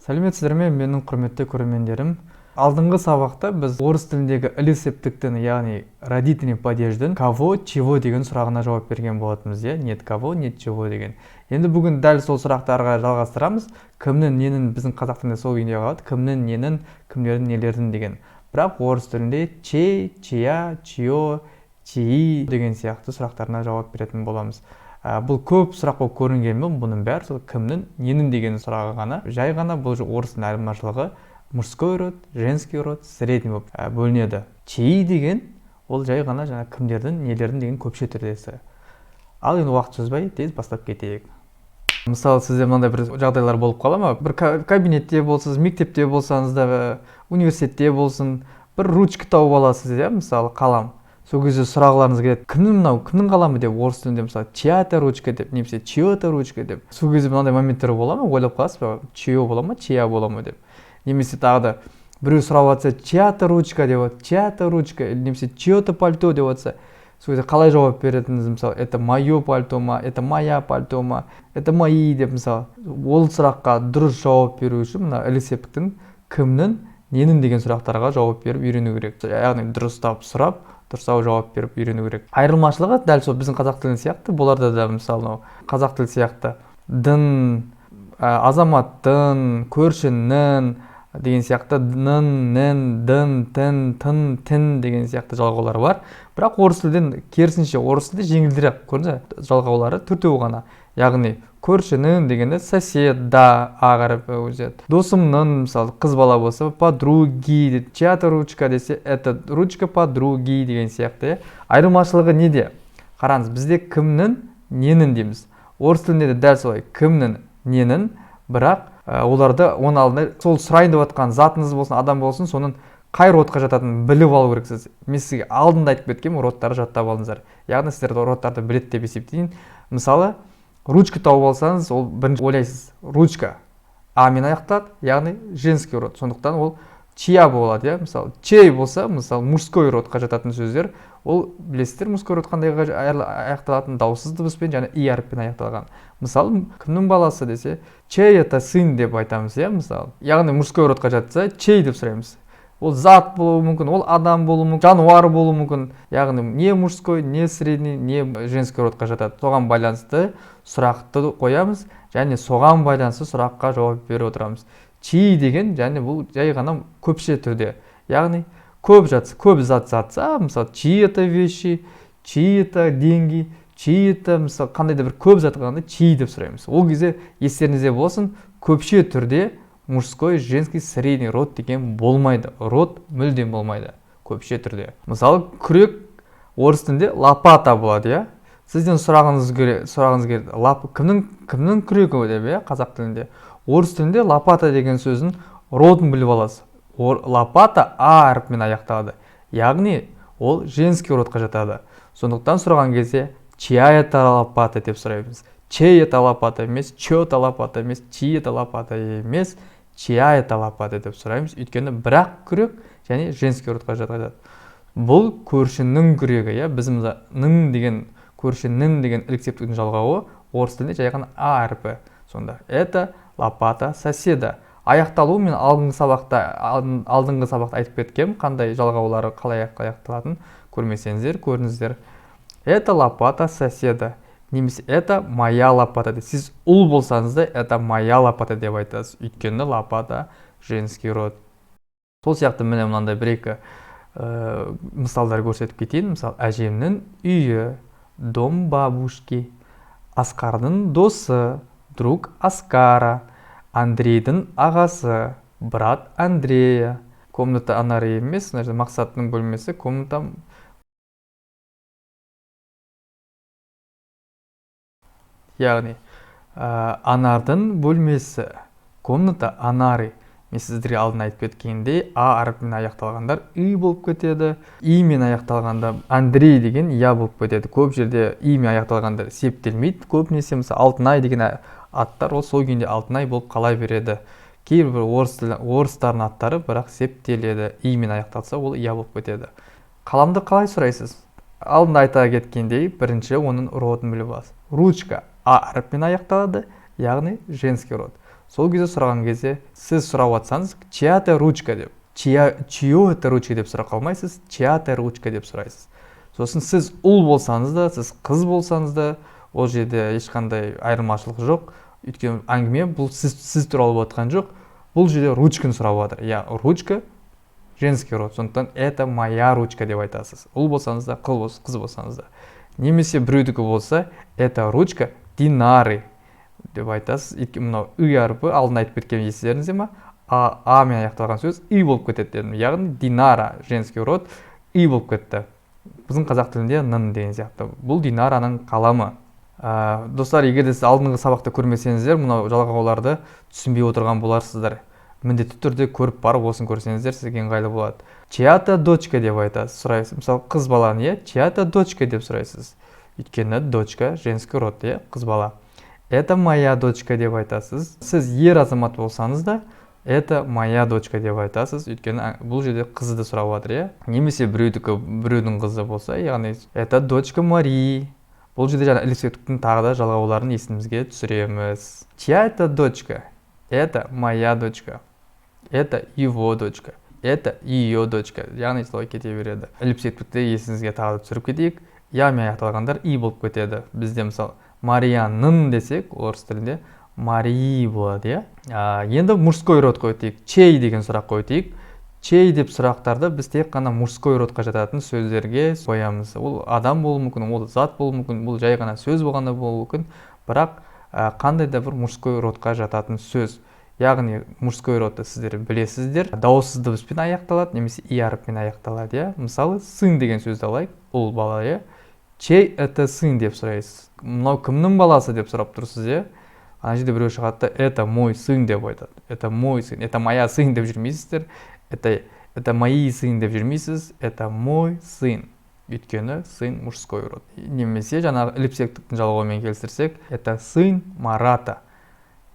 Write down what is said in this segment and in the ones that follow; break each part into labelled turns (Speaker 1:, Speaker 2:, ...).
Speaker 1: Сәлеметсіздер ме, менің құрметті көрермендерім. Алдыңғы сабақта біз орыс тіліндегі ілі септіктің, яғни родительный падеждің кого, чего деген сұрағына жауап берген болатынбыз, нет кого, нет чего деген. Енді бүгін дәл сол сұрақтарға жалғастырамыз. Кімнің, ненің, біздің қазақ тілінде сол күйінде қалады. Кімнің, ненің, кімдердің, нелердің деген. Бірақ орыс тілінде чей, чия, чио, чии деген сияқты сұрақтарына жауап беретін боламыз. Бұл көп сұрақ болып көрінгенмен, бұның бәрі сол кімнің, ненің деген сұрағы ғана. Жай ғана бұл орыстың айырмашылығы мужской род, женский род, средний болып бөлінеді. Чьи деген ол жай ғана кімдердің, нелердің деген көпше түрдесі. Ал енді уақыт созбай тез бастап кетейік. Мысалы, сізде мынандай бір жағдайлар болып қала ма? Бір кабинетте болсаңыз, мектепте болсаңыз да, университетте болсын, бір ручка тауып аласыз, мысалы, қалам. Сол кезде сұрағыларыңыз келеді, кімнің мынау, кімнің қаламы деп, орыс тілінде мысалы чья-то ручка деп, немесе чьё-то ручка деп. Сол кезде мынандай моменттер бола ма? Ойлап қаласыз ба? Чьё бола ма, чья бола ма деп. Немесе тағы да біреу сұрап жатса, чья-то ручка деп отыр, чья-то ручка, немесе чьё-то пальто деп отса, сол кезде қалай жауап беретініңіз, мысалы, это мое пальто ма, это моя пальто ма, это мои деп, мысалы, ол сұраққа дұрыс жауап беру үшін мына ілі септіктің кімнің, ненің деген сұрақтарға жауап беріп үйрену керек. Яғни дұрыстап сұрап, дұрыстау жауап беріп үйрену керек. Айырмашылығы дәл сол біздің қазақ тілі сияқты, бұларда да мысалы қазақ тілі сияқты дін, азаматтың, көршінің деген сияқты нын, нін, дін, тін, тын, тін деген сияқты жалғаулар бар. Бірақ орыс тілден керісінше, орыс тілде жеңілдірек, көрдіңіз, жалғаулары төртеу ғана. Яғни көршінің дегенде сосед, да, ағарып өзеді. Досымның, мысалы, қыз бала болса, подруги, чья-то ручка десе, это ручка подруги деген сияқты. Айырмашылығы неде? Қараңыз, бізде кімнің, ненің дейміз. Орыс тілінде де дәл солай, кімнің, ненің, бірақ оларды оның алдында сол сұрайын деп жатқан затыңыз болсын, адам болсын, соның қай родқа жататынын біліп алу керексіз. Мен сізге алдында айтып кеткенмін, родтарды жаттап алыңыздар. Яғни сіздер родтарды біледі деп есептейін. Мысалы, ручка тауып алсаңыз, ол бірінші ойлайсыз, ручка а-мен аяқталады, яғни женский род. Сондықтан ол чья болады, мысалы, чей болса, мысалы, мужской родқа жататын сөздер, ол білесіздер, мужской род қандай аяқталатын, дауыссыз дыбыспен және и әріппен аяқталған. Мысалы, кімнің баласы десе, чей это сын деп айтамыз, мысалы. Яғни мужской родқа жатса, чей деп сұраймыз. Ол зат болуы мүмкін, ол адам болуы мүмкін, жануар болуы мүмкін. Яғни не мужской, не средний, не женский родқа жатады. Соған байланысты сұрақты қоямыз, және соған байланысты сұраққа жауап беріп отырамыз. Чьи деген, және бұл жай ғана көпше түрде. Яғни көп жатса, көп зат жатса, мысалы, чьи это вещи, чьи это деньги, чьи это, мысалы, қандай да бір көп зат қалғанда чьи деп сұраймыз. Ол кезде естеріңізде болсын, көпше түрде мужской, женский, средний род деген болмайды. Род мүлдем болмайды көпше түрде. Мысалы, күрек орыс тілінде лопата болады, Сізден сұрағыңыз керек, кімнің күрегі деп, қазақ тілінде. Орыс тілінде лопата деген сөздің родын біліп аласыз. Лопата а әріппен аяқталады. Яғни ол женский родқа жатады. Сондықтан сұраған кезде чья это лопата деп сұраймыз. Чей это лопата емес, чьё-то лопата емес, чьи это лопата емес, чья это лопата деп сұраймыз. Өйткені бірақ күрек және женский родқа жатады. Бұл көршінің күрегі, біз ның деген көршінің деген ілік септіктің жалғауы орыс тілінде жай ғана а әрпі. Сонда это лопата соседа. Аяқталуы мен алдыңғы сабақта айтып кеткем, қандай жалғаулары қалай аяқталатын көрмесеңіздер, көріңіздер. Это лопата соседа. Немесе это моя лопата. Сіз ұл болсаңыз да, это моя лопата деп айтасыз. Өйткені лопата женский род. Сол сияқты міне мынандай бір-екі мысалдар көрсетіп кетейін. Мысалы, әжемнің үйі, дом бабушки, Асқардың досы, друг Аскара, Андрейдің ағасы, брат Андрея. Комната Анары емес, мақсаттың бөлмесі, комната. Яғни, Анардың бөлмесі, комната Анары. Мен сіздерге алдын айтып кеткенде, а әріппен аяқталғандар үй болып кетеді. И-мен аяқталғанда Андрей деген я болып кетеді. Көп жерде и-мен аяқталғандар септелмейді. Көбінесе мысалы Алтынай деген аттар ол сол күйінде Алтынай болып қала береді. Кейбір орыстардың аттары бірақ септеледі. И-мен аяқталса ол я болып кетеді. Қаламды қалай сұрайсыз? Алдында айта кеткендей, бірінші оның родын біліп аласыз. Ручка а әріппен аяқталады, яғни женский род. сол кезде сұраған кезде сіз сұрап жатсаңыз чья это ручка деп, чье это ручка деп сұрақ алмайсыз, чья это ручка деп сұрайсыз. Сосын сіз ұл болсаңыз да, сіз қыз болсаңыз да, ол жерде ешқандай айырмашылық жоқ. Өйткені әңгіме бұл сіз туралы болып жатқан жоқ. Бұл жерде ручканы сұрап жатыр. Я ручка женский род. Сондықтан это моя ручка деп айтасыз. Ұл болсаңыз да, қыз болсаңыз да. Немесе біреудікі болса, это ручка Динары деп айтасыз. Мынау үй әрпі алдын айтып кеткен естеріңізде ме? А мен аяқталған сөз үй болып кетеді дедім. Яғни Динара женский род үй болып кетті. Біздің қазақ тілінде нын деген сияқты. Бұл Динараның қаламы. Достар, егер де сіз алдыңғы сабақта көрмесеңіздер, мынау жалғауларды түсінбей отырған боларсыздар. Міндетті түрде көріп барып осын көрсеңіздер, сізге ыңғайлы болады. Чья-то дочка деп айтасыз, сұрайсыз. Мысалы, қыз баланы, чья-то дочка деп сұрайсыз. Өйткені дочка женский род, қыз бала. Это моя дочка деп айтасыз. Сіз ер азамат болсаңыз да, это моя дочка деп айтасыз. Өйткені бұл жерде қызды сұрап жатыр, Немесе біреудің қызы болса, яғни это дочка Марии. Бұл жерде жаңа ілесектіктің тағы да жалғауларын есімізге түсіреміз. Чья это дочка? Это моя дочка. Это его дочка. Это ее дочка. Яғни солай кете береді. Ілесектікті есімізге тағы да түсіріп кетейік. Ямен аяқталғандар и болып кетеді. Бізде мысалы Марияның десек, орыс тілінде Марии болады, Енді мужской род қойтейік. Чей деген сұрақ қойтейік. Чей деп сұрақтарды біз тек қана мужской родқа жататын сөздерге қоямыз. Ол адам болуы мүмкін, ол зат болуы мүмкін, бұл жай ғана сөз болғанда болуы мүмкін, бірақ қандай да бір мужской родқа жататын сөз. Яғни мужской родты сіздер білесіздер. Дауыссыз дыбыспен аяқталады, немесе и әріппен аяқталады, Мысалы, сын деген сөзді алайық, ол бала, Чей это сын деп сұрайсыз. Мынау кімнің баласы деп сұрап тұрсыз, Ана жерде біреу шығады, это мой сын деп айтады. Это мой сын, это моя сын деп жүрмейсіздер. Это мои сын деп жүрмейсіз, это мой сын. Өйткені сын мужской род. Немесе жаңағы іліпсектіктің жалғауымен келістірсек, это сын Марата.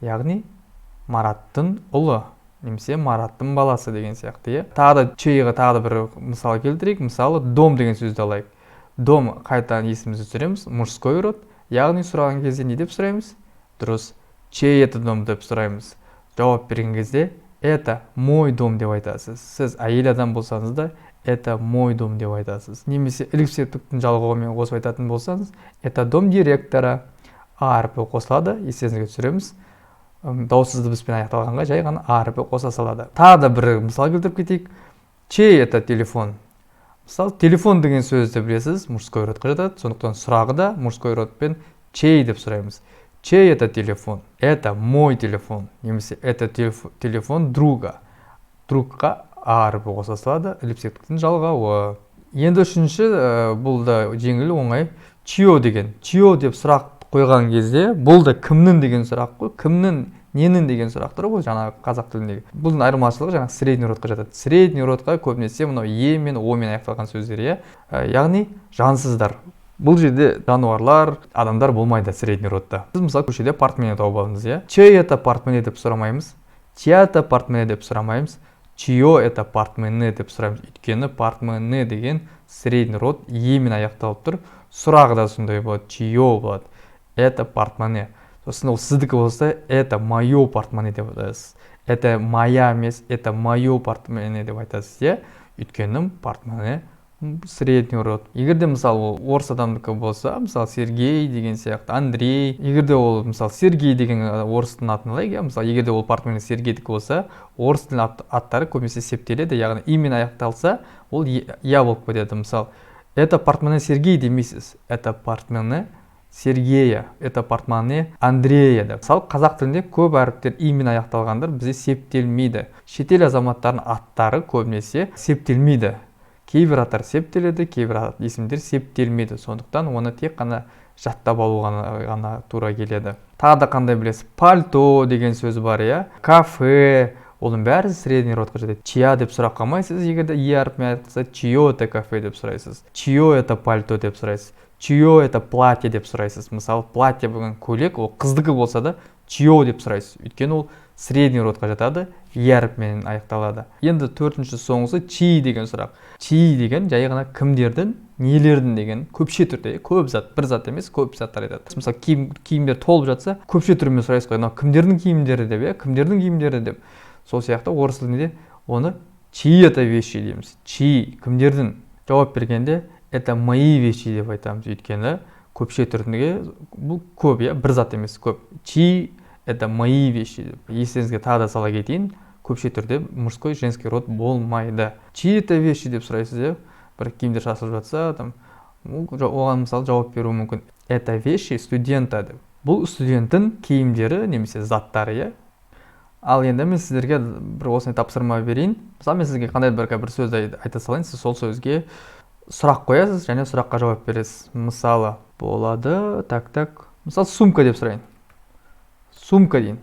Speaker 1: Яғни Мараттың ұлы, немесе Мараттың баласы деген сияқты. Тағы да чейға тағы да бір мысал келтірейік. Мысалы, дом деген сөзді алайық. Дом қайтадан есімізді түсіреміз, мужской род. Яғни сұраған кезде не деп сұраймыз? Дұрыс, чей это дом деп сұраймыз. Жауап берген кезде это мой дом деп айтасыз. Сіз әйел адам болсаңыз да, это мой дом деп айтасыз. Немесе іліпсектіктің жалғауымен қосып айтатын болсаңыз, это дом директора. А әрпі қосылады, естеріңізге түсіреміз. Дауыссыз дыбыспен аяқталғанға жай ғана А әрпі қоса салады. Тағы да бір мысал келтіріп кетейік. Чей это телефон? Мысалы, телефон деген сөзді білесіз, мужской родқа жатады. Сондықтан сұрағы да мужской родпен чей деп сұраймыз. Чей это телефон? Это мой телефон. Немесе это телефон друга. Другқа А әрпі қоса салады, іліпсектіктің жалғауы. Енді үшінші, бұл да жеңіл оңай. Чье деген. Чье деп сұрақ қойған кезде, бұл да кімнің деген сұрақ қой. Кімнің, ненің деген сұрақтар ғой, жаңа қазақ тіліндегі. Бұның айырмашылығы жаңа средний родқа жатады. Средний родқа көбінесе мынау е мен о мен аяқталған сөздер, яғни жансыздар. Бұл жерде жануарлар, адамдар болмайды средний родта. Біз мысалы көшеде портмоне тауып алдыңыз, Чей это портмоне деп сұрамаймыз. Чья это портмоне деп сұрамаймыз. Чье это портмоне деп сұраймыз. Өйткені портмоне деген средний род е мен аяқталып тұр. Сұрағы да сондай болады, чье болады. Это портмоне. Сосын ол сіздікі болса, это мое портмоне деп айтасыз. Это моя емес, это мое портмоне деп айтасыз, Өйткені портмоне средний род. Егерде мысалы орыс адамдікі болса, мысалы Сергей деген сияқты, Андрей. Егерде ол мысалы Сергей деген орыстың атын алайық, мысалы егерде ол портмоне Сергейдікі болса, орыс тілін аттары көбінесе септеледі, яғни имен аяқталса, ол я болып кетеді. Мысалы, это портмоне Сергей демейсіз, это портмоне Сергея, это портмоне Андрея деп. Мысалы, қазақ тілінде көп әріптер имен аяқталғандар бізде септелмейді. Шетел азаматтарының аттары көбінесе септелмейді. Кейбір аттар септеледі, кейбір есімдер септелмейді. Сондықтан оны тек қана жаттап алуға ғана тура келеді. Тағы да қандай білесіз? Пальто деген сөз бар, Кафе, оның бәрі средний родқа жатады. Чья деп сұрақ қоймайсыз, егерде е әрпімен аяқталса, чье это кафе деп сұрайсыз. Чье это пальто деп сұрайсыз. Чье это платье деп сұрайсыз. Мысалы, платье болған көйлек, ол қыздікі болса да, чье деп сұрайсыз. Өйткені ол средний родқа жатады, е әрпімен аяқталады. Енді төртінші соңғысы чьи деген сұрақ. Чьи деген жай ғана кімдердің нелердің деген көпше түрде, көп зат, бір зат емес, көп заттар айтады. Мысалы киімдер толып жатса, көпше түрмен сұрайсыз ғой, мынау кімдердің киімдері деп, кімдердің киімдері деп. Сол сияқты орыс тілінде оны чьи-то вещи дейміз. Чьи, кімдердің. Жауап бергенде это мои вещи деп айтамыз. Өйткені көпше түрінде бұл көп, бір зат емес, көп. Чьи это мои вещи деп. Естеріңізге тағы да сала кетейін. Көпше түрде мужской, женский род болмайды. Чьи-то вещи деп сұрайсыз, бір киімдер шашылып жатса, оған мысалы жауап беруі мүмкін. Это вещи студента деп. Бұл студенттің киімдері немесе заттары, Ал енді мен сіздерге бір осындай тапсырма берейін. Мысалы мен сізге қандай бір сөзді айта салайын, сіз сол сөзге сұрақ қоясыз және сұраққа жауап бересіз. Мысалы болады, мысалы сумка деп сұрайын. Сумка дейін.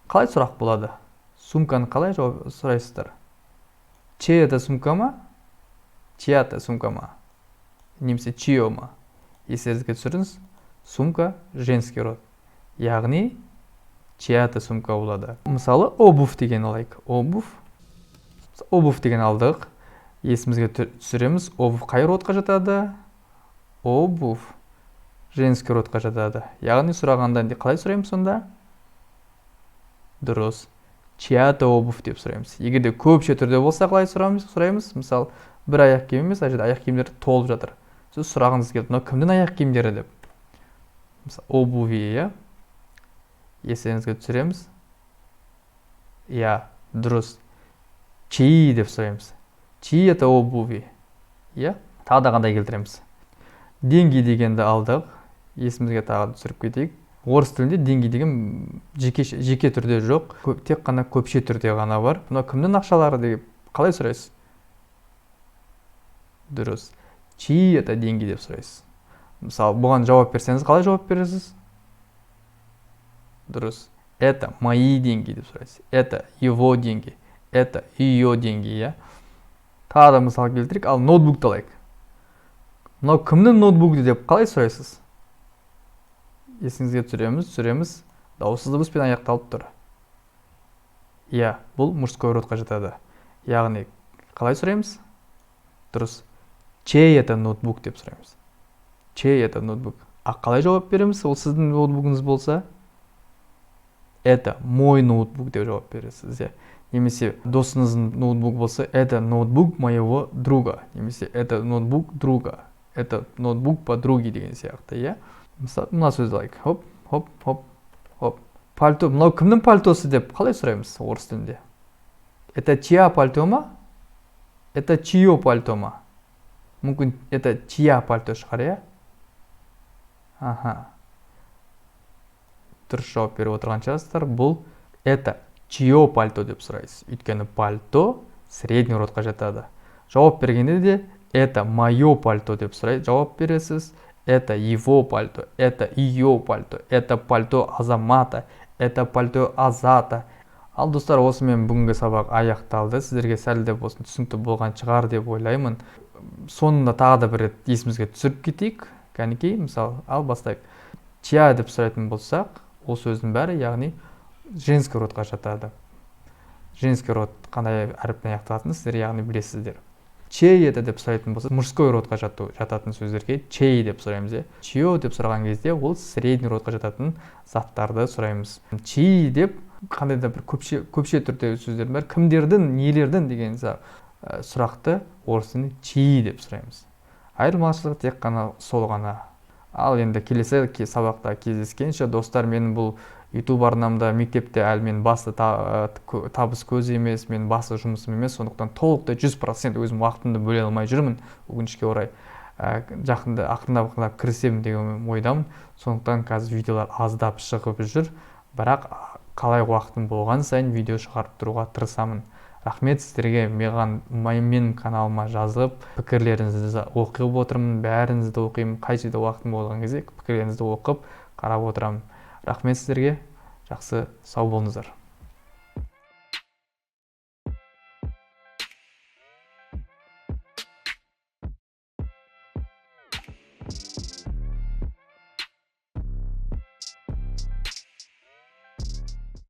Speaker 1: Қалай сұрақ болады? Сумканы қалай жауап сұрайсыздар? Чья-то сумка ма? Чья-то сумка ма? Немесе чье ма? Естеріңізге түсіріңіз. Сумка женский род. Яғни чья-то сумка болады. Мысалы обувь деген алайық. Обувь деген алдық. Есімізге түсіреміз. Обувь қай родқа жатады? Обувь женский родқа жатады. Яғни сұрағанда қалай сұраймыз сонда? Дұрыс. Чья-то обувь деп сұраймыз. Егерде көпше түрде болса қалай сұраймыз? Мысалы, бір аяқ киім емес, аяқ киімдер толып жатыр. Сіз сұрағыңыз келді, мынау кімнің аяқ киімдері деп. Мысалы, обуви, естеріңізге түсіреміз. Дұрыс. Чьи деп сұраймыз. Чьи это обуви. Тағы да қандай келтіреміз. Деньги дегенді алдық. Есімізге тағы түсіріп кетейік. Орыс тілінде деньги деген жеке түрде жоқ. Тек қана көпше түрде ғана бар. Мынау кімнің ақшалары деп қалай сұрайсыз? Дұрыс. Чьи это деньги деп сұрайсыз. Мысалы, бұған жауап берсеңіз, қалай жауап бересіз? Дұрыс. Это мои деньги деп сұрайсыз. Это его деньги. Это ее деньги, Тағы да мысал келтірейік. Ал ноутбукты алайық. Мынау кімнің ноутбугі деп қалай сұрайсыз? Есіңізге түсіреміз. Дауыссыз дыбыспен аяқталып тұр. Бұл мужской родқа жатады. Яғни қалай сұраймыз? Дұрыс. Чей это ноутбук деп сұраймыз. Чей это ноутбук. Қалай жауап береміз? Ол сіздің ноутбугыңыз болса, это мой ноутбук деп жауап бересіз. Немесе досыңыздың ноутбук болса, это ноутбук моего друга. Немесе это ноутбук друга. Это ноутбук подруги деген сияқты, Мына сөзді алайық. Хоп. Пальто. Мынау кімнің пальтосы деп қалай сұраймыз орыс тілінде? Это чья пальто ма? Это чье пальто ма? Мүмкін это чья пальто шығар, Дұрыс жауап беріп отырған шығарсыздар. Бұл это чье пальто деп сұрайсыз. Өйткені пальто средний родқа жатады. Жауап бергенде де это мое пальто деп жауап бересіз. Это его пальто, это ее пальто, это пальто Азамата, это пальто Азата. Ал достар, осымен бүгінгі сабақ аяқталды. Сіздерге сәл де болсын түсінікті болған шығар деп ойлаймын. Соңында тағы да бір рет есімізге түсіріп кетейік. Кәнекей, мысалы, ал бастайық. Чья деп сұрайтын болсақ, ол сөздің бәрі, яғни женский родқа жатады. Женский род қандай әріппен аяқталатынын сіздер яғни білесіздер. Чей это деп сұрайтын болса, мужской родқа жататын сөздерге чей деп сұраймыз. Чье деп сұраған кезде ол средний родқа жататын заттарды сұраймыз. Чей деп қандай да бір көпше түрде сөздер бар. Кімдердің, нелердің деген сұрақты орысын чей деп сұраймыз. Айырмашылығы тек қана сол ғана. Ал енді келесі сабақта кездескенше достар, менің бұл YouTube арнамда мектепте әлі мен басты табыс көзі емес, мен басты жұмысым емес, сондықтан толықтай 100% өзім уақытымды бөле алмай жүрмін. Өкінішке орай жақында ақырындап кірісемін деген ойдамын. Сондықтан қазір видеолар аздап шығып жүр, бірақ қалай уақытым болған сайын видео шығарып тұруға тырысамын. Рахмет сіздерге, менің каналыма жазып, пікірлеріңізді оқып отырмын, бәріңізді оқимын. Қай жерде уақытым болған кезде пікірлеріңізді оқып, қарап отырамын. Рахмет сіздерге, жақсы сау болыңыздар.